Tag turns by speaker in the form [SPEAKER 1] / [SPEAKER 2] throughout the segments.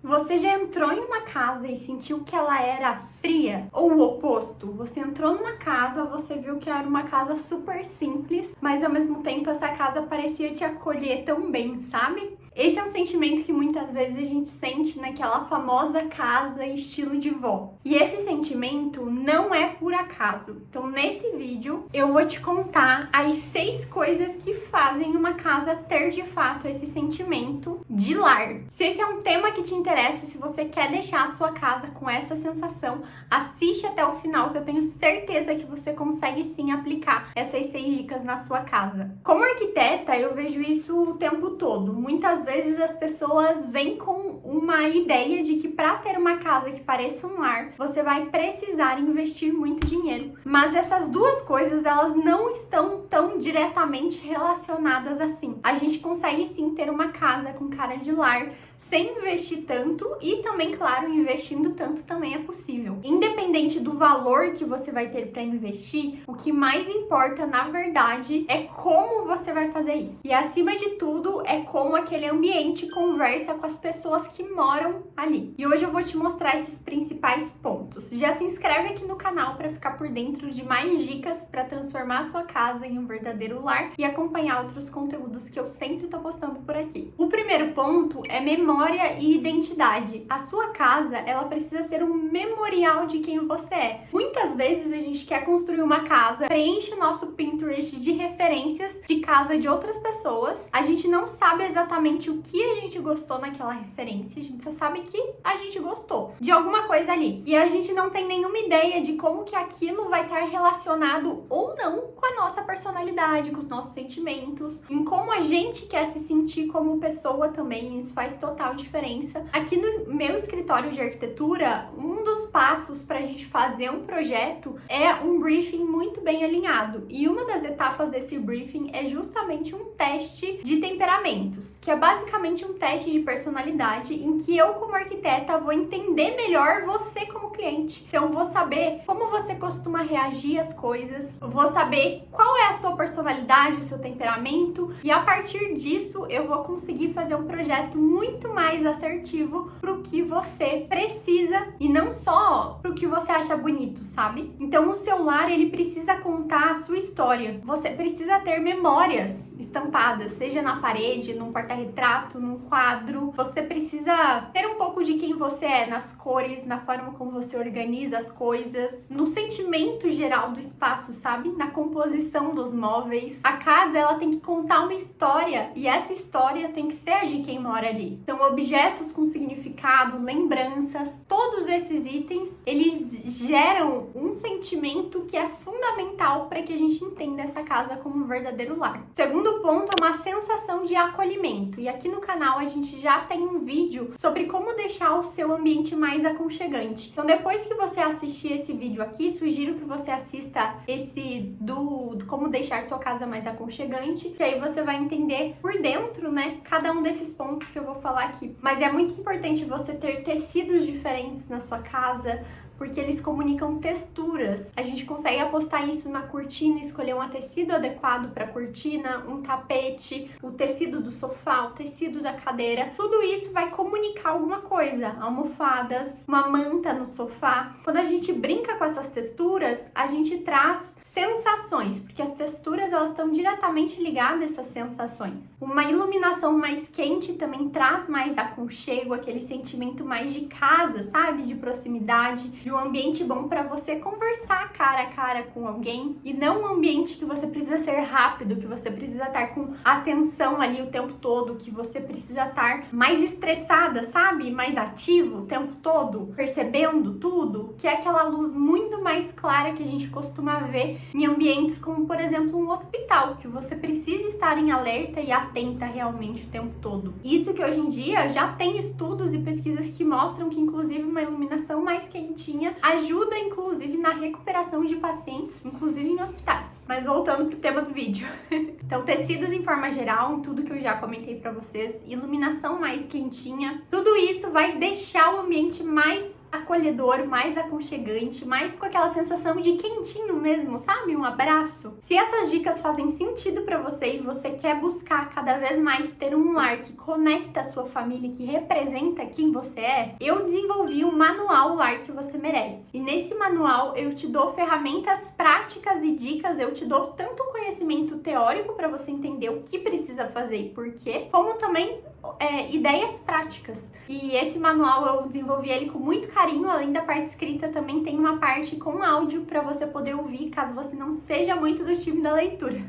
[SPEAKER 1] Você já entrou em uma casa e sentiu que ela era fria? Ou o oposto? Você entrou numa casa, você viu que era uma casa super simples, mas ao mesmo tempo essa casa parecia te acolher tão bem, sabe? Esse é um sentimento que muitas vezes a gente sente naquela famosa casa estilo de vó. E esse sentimento não é por acaso. Então nesse vídeo eu vou te contar as 6 coisas que fazem uma casa ter de fato esse sentimento de lar. Se esse é um tema que te interessa, se você quer deixar a sua casa com essa sensação, assiste até o final que eu tenho certeza que você consegue sim aplicar essas 6 dicas na sua casa. Como arquiteta, eu vejo isso o tempo todo. Muitas vezes as pessoas vêm com uma ideia de que para ter uma casa que pareça um lar, você vai precisar investir muito dinheiro. Mas essas duas coisas, elas não estão tão diretamente relacionadas assim. A gente consegue sim ter uma casa com cara de lar sem investir tanto e também, claro, investindo tanto também é possível. Independente do valor que você vai ter para investir, o que mais importa, na verdade, é como você vai fazer isso. E acima de tudo, é como aquele ambiente conversa com as pessoas que moram ali. E hoje eu vou te mostrar esses principais pontos. Já se inscreve aqui no canal para ficar por dentro de mais dicas para transformar a sua casa em um verdadeiro lar e acompanhar outros conteúdos que eu sempre tô postando por aqui. O primeiro ponto é memória e identidade. A sua casa, ela precisa ser um memorial de quem você é. Muitas vezes a gente quer construir uma casa, preenche o nosso Pinterest de referências de casa de outras pessoas. A gente não sabe exatamente o que a gente gostou naquela referência, a gente só sabe que a gente gostou de alguma coisa ali. E a gente não tem nenhuma ideia de como que aquilo vai estar relacionado ou não com a nossa personalidade, com os nossos sentimentos, em como a gente quer se sentir como pessoa também. Isso faz total diferença. Aqui no meu escritório de arquitetura, um dos passos para a gente fazer um projeto é um briefing muito bem alinhado. E uma das etapas desse briefing é justamente um teste de temperamentos, que é basicamente um teste de personalidade em que eu, como arquiteta, vou entender melhor você como cliente. Então, vou saber como você costuma reagir às coisas, vou saber qual é a sua personalidade, o seu temperamento, e a partir disso eu vou conseguir fazer um projeto muito mais assertivo pro que você precisa e não só pro que você acha bonito, sabe? Então o seu lar, ele precisa contar a sua história. Você precisa ter memórias estampadas, seja na parede, num porta-retrato, num quadro. Você precisa ter um pouco de quem você é nas cores, na forma como você organiza as coisas, no sentimento geral do espaço, sabe? Na composição dos móveis. A casa, ela tem que contar uma história e essa história tem que ser a de quem mora ali. Então, objetos com significado, lembranças, todos esses itens, eles geram um sentimento que é fundamental para que a gente entenda essa casa como um verdadeiro lar. Segundo ponto é uma sensação de acolhimento. E aqui no canal a gente já tem um vídeo sobre como deixar o seu ambiente mais aconchegante. Então, depois que você assistir esse vídeo aqui, sugiro que você assista esse do como deixar sua casa mais aconchegante, que aí você vai entender por dentro, né, cada um desses pontos que eu vou falar aqui. Mas é muito importante você ter tecidos diferentes na sua casa, porque eles comunicam texturas. A gente consegue apostar isso na cortina, escolher um tecido adequado para a cortina, um tapete, o tecido do sofá, o tecido da cadeira. Tudo isso vai comunicar alguma coisa. Almofadas, uma manta no sofá. Quando a gente brinca com essas texturas, a gente traz sensações, porque as texturas, elas estão diretamente ligadas a essas sensações. Uma iluminação mais quente também traz mais aconchego, aquele sentimento mais de casa, sabe? De proximidade, de um ambiente bom para você conversar cara a cara com alguém, e não um ambiente que você precisa ser rápido, que você precisa estar com atenção ali o tempo todo, que você precisa estar mais estressada, sabe? Mais ativo o tempo todo, percebendo tudo, que é aquela luz muito mais clara que a gente costuma ver em ambientes como, por exemplo, um hospital, que você precisa estar em alerta e atenta realmente o tempo todo. Isso que hoje em dia já tem estudos e pesquisas que mostram que, inclusive, uma iluminação mais quentinha ajuda, inclusive, na recuperação de pacientes, inclusive em hospitais. Mas voltando pro tema do vídeo. Então, tecidos em forma geral, em tudo que eu já comentei pra vocês, iluminação mais quentinha, tudo isso vai deixar o ambiente mais acolhedor, mais aconchegante, mais com aquela sensação de quentinho mesmo, sabe? Um abraço. Se essas dicas fazem sentido para você e você quer buscar cada vez mais ter um lar que conecta a sua família, que representa quem você é, eu desenvolvi o manual Lar que Você Merece. E nesse manual eu te dou ferramentas práticas e dicas, eu te dou tanto conhecimento teórico para você entender o que precisa fazer e por quê, como também ideias práticas. E esse manual eu desenvolvi ele com muito carinho, além da parte escrita também tem uma parte com áudio para você poder ouvir, caso você não seja muito do time da leitura.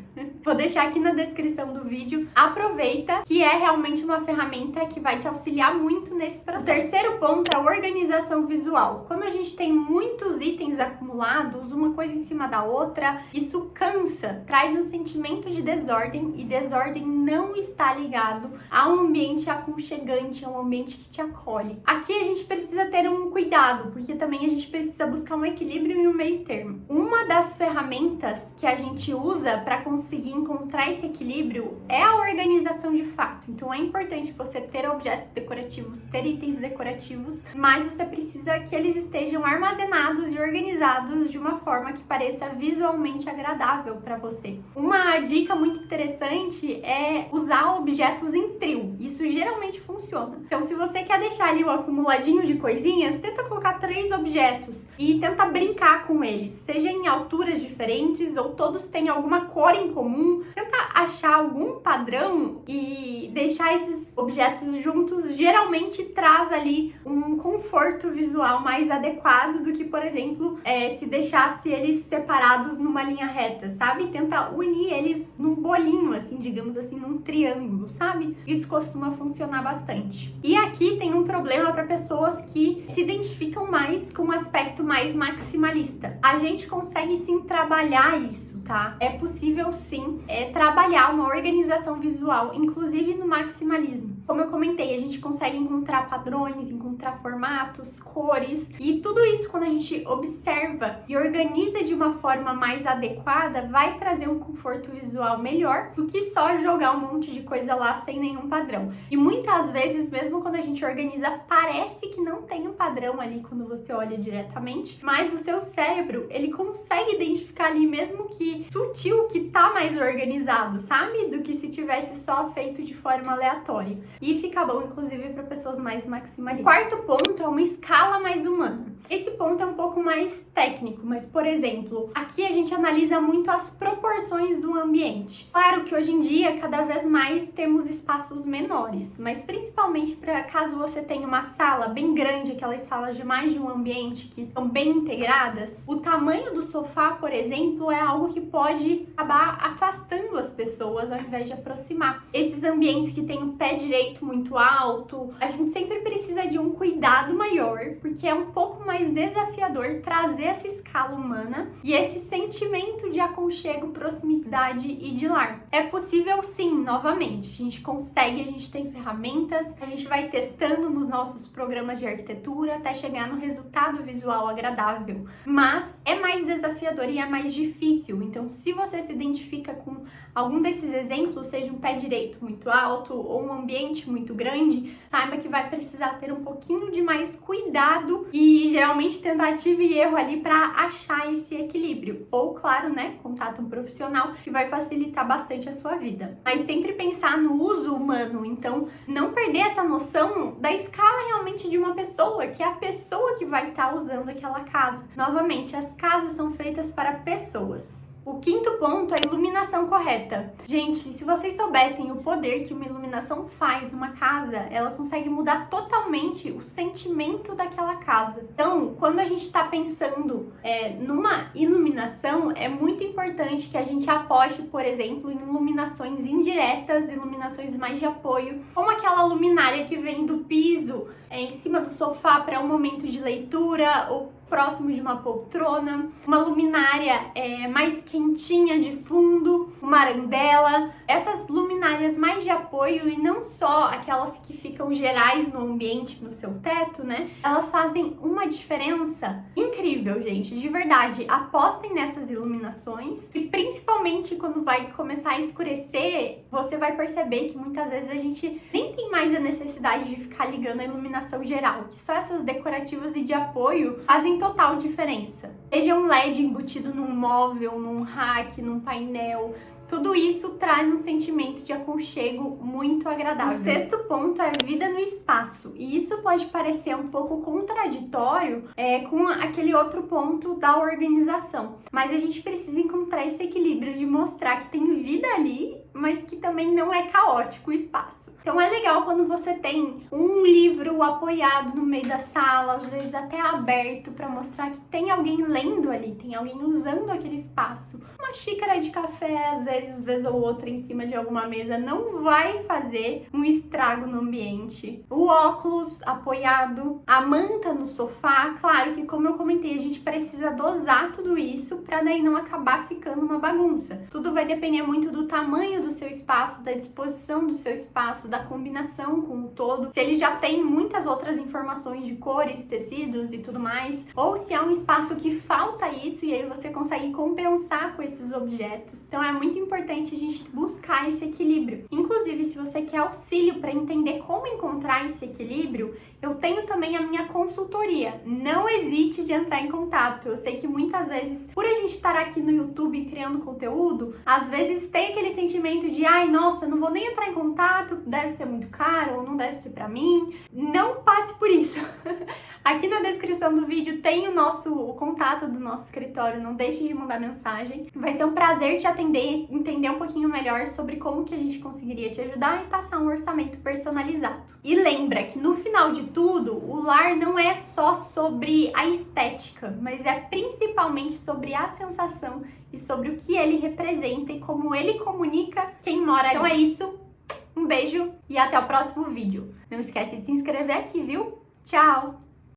[SPEAKER 1] Vou deixar aqui na descrição do vídeo. Aproveita, que é realmente uma ferramenta que vai te auxiliar muito nesse processo. O terceiro ponto é a organização visual. Quando a gente tem muitos itens acumulados, uma coisa em cima da outra, isso cansa, traz um sentimento de desordem, e desordem não está ligado a um ambiente aconchegante, a um ambiente que te acolhe. Aqui a gente precisa ter um cuidado, porque também a gente precisa buscar um equilíbrio e um meio termo. Uma das ferramentas que a gente usa para conseguir encontrar esse equilíbrio é a organização de fato. Então é importante você ter objetos decorativos, ter itens decorativos, mas você precisa que eles estejam armazenados e organizados de uma forma que pareça visualmente agradável para você. Uma dica muito interessante é usar objetos em trio. Isso geralmente funciona. Então, se você quer deixar ali um acumuladinho de coisinhas, tenta colocar 3 objetos e tenta brincar com eles, seja em alturas diferentes ou todos têm alguma cor em comum. Tenta achar algum padrão e deixar esses objetos juntos. Geralmente traz ali um conforto visual mais adequado do que, por exemplo, se deixasse eles separados numa linha reta, sabe? Tenta unir eles num bolinho, assim, digamos assim, num triângulo, sabe? Isso costuma funcionar bastante. E aqui tem um problema para pessoas que se identificam mais com um aspecto mais maximalista. A gente consegue sim trabalhar isso, tá? É possível sim trabalhar uma organização visual, inclusive no maximalismo. Como eu comentei, a gente consegue encontrar padrões, encontrar formatos, cores, e tudo isso, quando a gente observa e organiza de uma forma mais adequada, vai trazer um conforto visual melhor do que só jogar um monte de coisa lá sem nenhum padrão. E muitas vezes, mesmo quando a gente organiza, parece que não tem um padrão ali quando você olha diretamente, mas o seu cérebro, ele consegue identificar ali, mesmo que sutil, que tá mais organizado, sabe? Do que se tivesse só feito de forma aleatória. E fica bom, inclusive, para pessoas mais maximalistas. Quarto ponto é uma escala mais humana. Esse ponto é um pouco mais técnico, mas, por exemplo, aqui a gente analisa muito as proporções do ambiente. Claro que hoje em dia, cada vez mais temos espaços menores, mas principalmente para caso você tenha uma sala bem grande, aquelas salas de mais de um ambiente que estão bem integradas, o tamanho do sofá, por exemplo, é algo que pode acabar afastando as pessoas ao invés de aproximar. Esses ambientes que têm o pé direito muito alto, a gente sempre precisa de um cuidado maior, porque é um pouco mais desafiador trazer essa escala humana e esse sentimento de aconchego, proximidade e de lar. É possível sim, novamente, a gente consegue, a gente tem ferramentas, a gente vai testando nos nossos programas de arquitetura até chegar no resultado visual agradável, mas é mais desafiador e é mais difícil. Então, se você se identifica com algum desses exemplos, seja um pé direito muito alto ou um ambiente muito grande, saiba que vai precisar ter um pouquinho de mais cuidado e geralmente tentativa e erro ali para achar esse equilíbrio. Ou, claro, né, contato um profissional que vai facilitar bastante a sua vida. Mas sempre pensar no uso humano, então não perder essa noção da escala realmente de uma pessoa, que é a pessoa que vai estar usando aquela casa. Novamente, as casas são feitas para pessoas. O quinto ponto é a iluminação correta. Gente, se vocês soubessem o poder que uma iluminação faz numa casa, ela consegue mudar totalmente o sentimento daquela casa. Então, quando a gente está pensando numa iluminação, é muito importante que a gente aposte, por exemplo, em iluminações indiretas, iluminações mais de apoio, como aquela luminária que vem do piso, em cima do sofá para um momento de leitura, ou próximo de uma poltrona, uma luminária mais quentinha de fundo, uma arandela. Essas luminárias mais de apoio, e não só aquelas que ficam gerais no ambiente, no seu teto, né? Elas fazem uma diferença incrível, gente, de verdade. Apostem nessas iluminações e principalmente quando vai começar a escurecer, você vai perceber que muitas vezes a gente nem tem mais a necessidade de ficar ligando a iluminação iluminação geral, que só essas decorativas e de apoio fazem total diferença. Seja um LED embutido num móvel, num rack, num painel, tudo isso traz um sentimento de aconchego muito agradável. O sexto ponto é vida no espaço. E isso pode parecer um pouco contraditório com aquele outro ponto da organização. Mas a gente precisa encontrar esse equilíbrio de mostrar que tem vida ali, mas que também não é caótico o espaço. Então é legal quando você tem um livro apoiado no meio da sala, às vezes até aberto, para mostrar que tem alguém lendo ali, tem alguém usando aquele espaço. Uma xícara de café, às vezes, vez ou outra, em cima de alguma mesa, não vai fazer um estrago no ambiente. O óculos apoiado, a manta no sofá, claro que, como eu comentei, a gente precisa dosar tudo isso para daí não acabar ficando uma bagunça. Tudo vai depender muito do tamanho do seu espaço, da disposição do seu espaço, da combinação com o todo, se ele já tem muitas outras informações de cores, tecidos e tudo mais, ou se é um espaço que falta isso e aí você consegue compensar com esses objetos. Então é muito importante a gente buscar esse equilíbrio. Inclusive, se você quer auxílio para entender como encontrar esse equilíbrio, eu tenho também a minha consultoria. Não hesite de entrar em contato. Eu sei que muitas vezes, por a gente estar aqui no YouTube criando conteúdo, às vezes tem aquele sentimento de ai, nossa, não vou nem entrar em contato, deve ser muito caro ou não deve ser pra mim. Não passe por isso. Aqui na descrição do vídeo tem o contato do nosso escritório, não deixe de mandar mensagem. Vai ser um prazer te atender, entender um pouquinho melhor sobre como que a gente conseguiria te ajudar e passar um orçamento personalizado. E lembra que no final de tudo, o lar não é só sobre a estética, mas é principalmente sobre a sensação e sobre o que ele representa e como ele comunica quem mora ali. Então é isso, um beijo e até o próximo vídeo. Não esquece de se inscrever aqui, viu? Tchau!